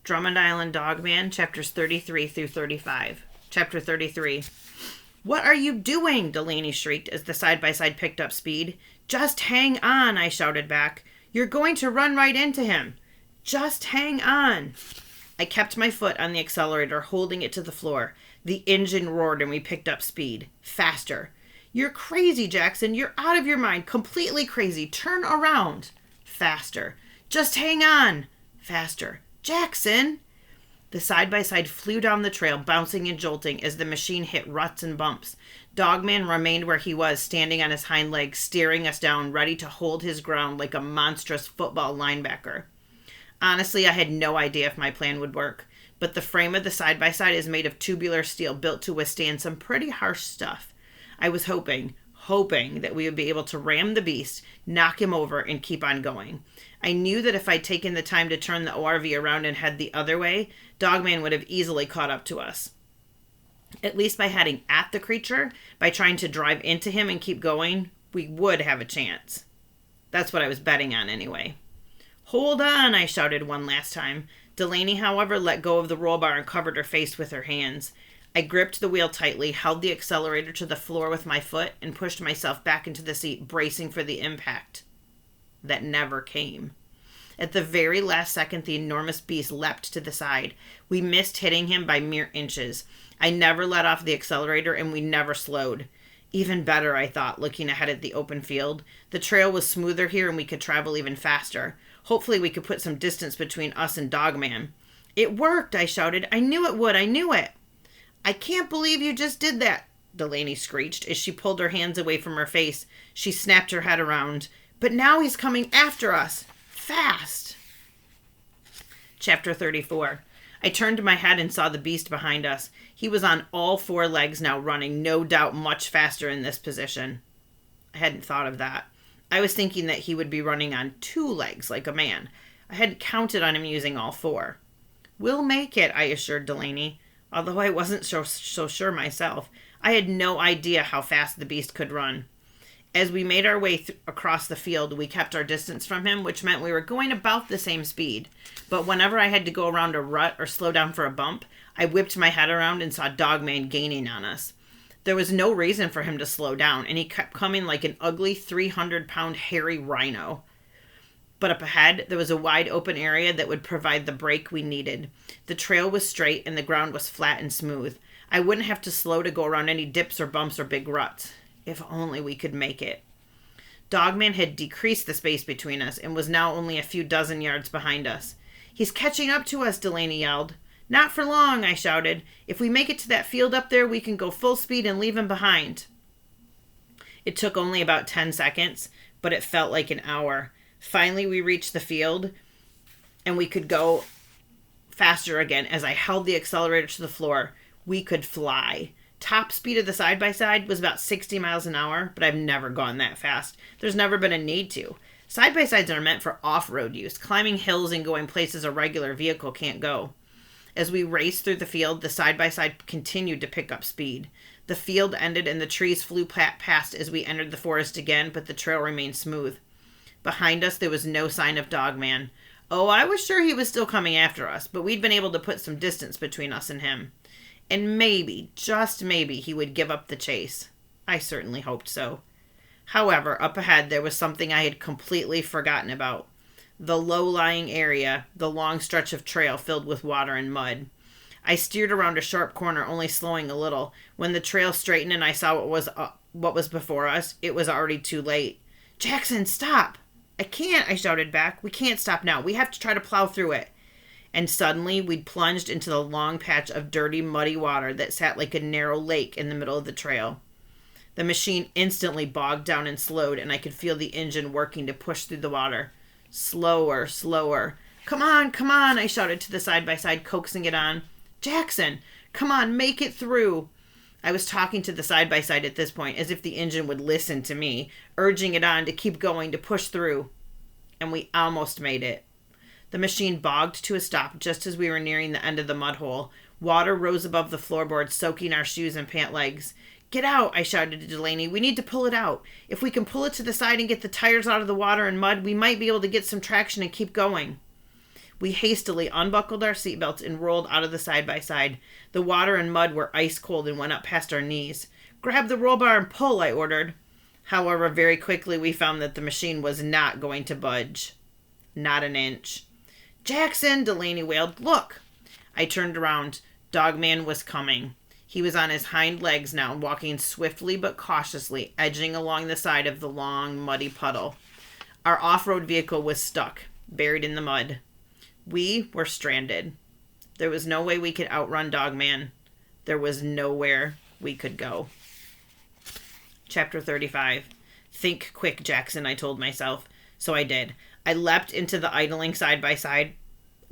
Drummond Island Dogman, chapters 33 through 35. Chapter 33. "What are you doing?" Delaney shrieked as the side-by-side picked up speed. "Just hang on," I shouted back. "You're going to run right into him. Just hang on." I kept my foot on the accelerator, holding it to the floor. The engine roared and we picked up speed. Faster. "You're crazy, Jackson. You're out of your mind. Completely crazy. Turn around." Faster. "Just hang on." Faster. "Jackson!" The side-by-side flew down the trail, bouncing and jolting as the machine hit ruts and bumps. Dogman remained where he was, standing on his hind legs, staring us down, ready to hold his ground like a monstrous football linebacker. Honestly, I had no idea if my plan would work, but the frame of the side-by-side is made of tubular steel built to withstand some pretty harsh stuff. I was hoping that we would be able to ram the beast, knock him over, and keep on going. I knew that if I'd taken the time to turn the ORV around and head the other way, Dogman would have easily caught up to us. At least by heading at the creature, by trying to drive into him and keep going, we would have a chance. That's what I was betting on anyway. "Hold on," I shouted one last time. Delaney, however, let go of the roll bar and covered her face with her hands. I gripped the wheel tightly, held the accelerator to the floor with my foot, and pushed myself back into the seat, bracing for the impact that never came. At the very last second, the enormous beast leapt to the side. We missed hitting him by mere inches. I never let off the accelerator, and we never slowed. Even better, I thought, looking ahead at the open field. The trail was smoother here, and we could travel even faster. Hopefully, we could put some distance between us and Dogman. "It worked," I shouted. "I knew it would. I knew it." "I can't believe you just did that," Delaney screeched as she pulled her hands away from her face. She snapped her head around. "But now he's coming after us. Fast." Chapter 34. I turned my head and saw the beast behind us. He was on all four legs now, running, no doubt much faster in this position. I hadn't thought of that. I was thinking that he would be running on 2 legs like a man. I hadn't counted on him using all 4. "We'll make it," I assured Delaney. Although I wasn't so sure myself, I had no idea how fast the beast could run. As we made our way across the field, we kept our distance from him, which meant we were going about the same speed. But whenever I had to go around a rut or slow down for a bump, I whipped my head around and saw Dogman gaining on us. There was no reason for him to slow down, and he kept coming like an ugly 300-pound hairy rhino. But up ahead, there was a wide open area that would provide the break we needed. The trail was straight and the ground was flat and smooth. I wouldn't have to slow to go around any dips or bumps or big ruts. If only we could make it. Dogman had decreased the space between us and was now only a few dozen yards behind us. "He's catching up to us," Delaney yelled. "Not for long," I shouted. "If we make it to that field up there, we can go full speed and leave him behind." It took only about 10 seconds, but it felt like an hour. Finally, we reached the field, and we could go faster again as I held the accelerator to the floor. We could fly. Top speed of the side-by-side was about 60 miles an hour, but I've never gone that fast. There's never been a need to. Side-by-sides are meant for off-road use, climbing hills and going places a regular vehicle can't go. As we raced through the field, the side-by-side continued to pick up speed. The field ended and the trees flew past as we entered the forest again, but the trail remained smooth. Behind us, there was no sign of Dogman. Oh, I was sure he was still coming after us, but we'd been able to put some distance between us and him. And maybe, just maybe, he would give up the chase. I certainly hoped so. However, up ahead, there was something I had completely forgotten about. The low-lying area, the long stretch of trail filled with water and mud. I steered around a sharp corner, only slowing a little. When the trail straightened and I saw what was before us, it was already too late. "Jackson, stop!" "I can't," I shouted back. "We can't stop now. We have to try to plow through it." And suddenly, we'd plunged into the long patch of dirty, muddy water that sat like a narrow lake in the middle of the trail. The machine instantly bogged down and slowed, and I could feel the engine working to push through the water. Slower, slower. Come on, I shouted to the side-by-side, coaxing it on. "Jackson, come on, make it through." I was talking to the side-by-side at this point, as if the engine would listen to me, urging it on to keep going, to push through. And we almost made it. The machine bogged to a stop just as we were nearing the end of the mud hole. Water rose above the floorboards, soaking our shoes and pant legs. "Get out," I shouted to Delaney. "We need to pull it out. If we can pull it to the side and get the tires out of the water and mud, we might be able to get some traction and keep going." We hastily unbuckled our seatbelts and rolled out of the side-by-side. The water and mud were ice cold and went up past our knees. "Grab the roll bar and pull," I ordered. However, very quickly we found that the machine was not going to budge. Not an inch. "Jackson," Delaney wailed, "look." I turned around. Dogman was coming. He was on his hind legs now, walking swiftly but cautiously, edging along the side of the long, muddy puddle. Our off-road vehicle was stuck, buried in the mud. We were stranded. There was no way we could outrun Dogman. There was nowhere we could go. Chapter 35. Think quick, Jackson, I told myself. So I did. I leapt into the idling side-by-side,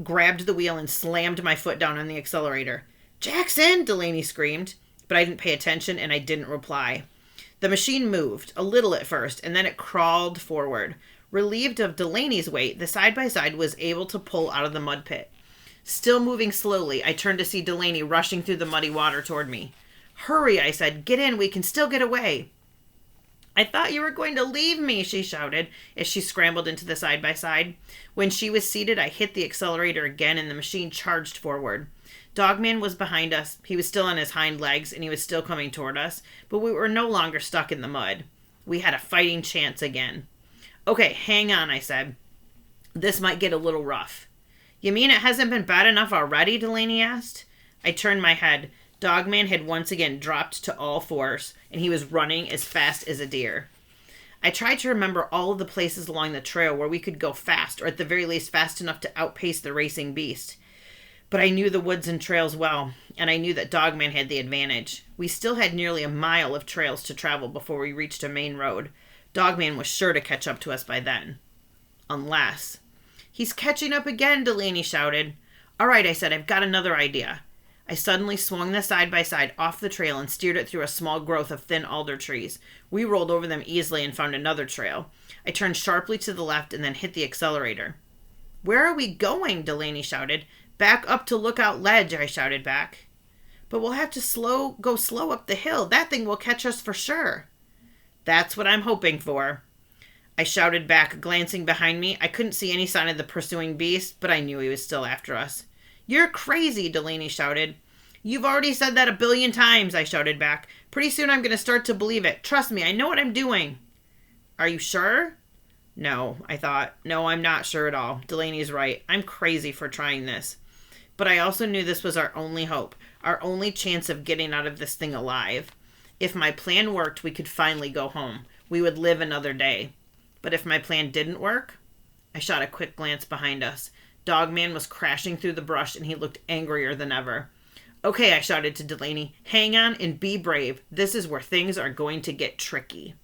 grabbed the wheel, and slammed my foot down on the accelerator. "Jackson!" Delaney screamed, but I didn't pay attention and I didn't reply. The machine moved, a little at first, and then it crawled forward. Relieved of Delaney's weight, the side-by-side was able to pull out of the mud pit. Still moving slowly, I turned to see Delaney rushing through the muddy water toward me. "Hurry," I said. "Get in, we can still get away." "I thought you were going to leave me," she shouted as she scrambled into the side-by-side. When she was seated, I hit the accelerator again and the machine charged forward. Dogman was behind us. He was still on his hind legs and he was still coming toward us, but we were no longer stuck in the mud. We had a fighting chance again. "Okay, hang on," I said. "This might get a little rough." "You mean it hasn't been bad enough already?" Delaney asked. I turned my head. Dogman had once again dropped to all fours, and he was running as fast as a deer. I tried to remember all of the places along the trail where we could go fast, or at the very least fast enough to outpace the racing beast. But I knew the woods and trails well, and I knew that Dogman had the advantage. We still had nearly a mile of trails to travel before we reached a main road. Dogman was sure to catch up to us by then. Unless... "He's catching up again," Delaney shouted. "All right," I said, "I've got another idea." I suddenly swung the side-by-side off the trail and steered it through a small growth of thin alder trees. We rolled over them easily and found another trail. I turned sharply to the left and then hit the accelerator. "Where are we going?" Delaney shouted. "Back up to Lookout Ledge," I shouted back. "But we'll have to go slow up the hill. That thing will catch us for sure." "That's what I'm hoping for." I shouted back, glancing behind me. I couldn't see any sign of the pursuing beast, but I knew he was still after us. "You're crazy," Delaney shouted. "You've already said that 1 billion times," I shouted back. "Pretty soon I'm going to start to believe it. Trust me, I know what I'm doing." "Are you sure?" No, I thought. No, I'm not sure at all. Delaney's right. I'm crazy for trying this. But I also knew this was our only hope, our only chance of getting out of this thing alive. If my plan worked, we could finally go home. We would live another day. But if my plan didn't work... I shot a quick glance behind us. Dogman was crashing through the brush and he looked angrier than ever. "Okay," I shouted to Delaney. "Hang on and be brave. This is where things are going to get tricky."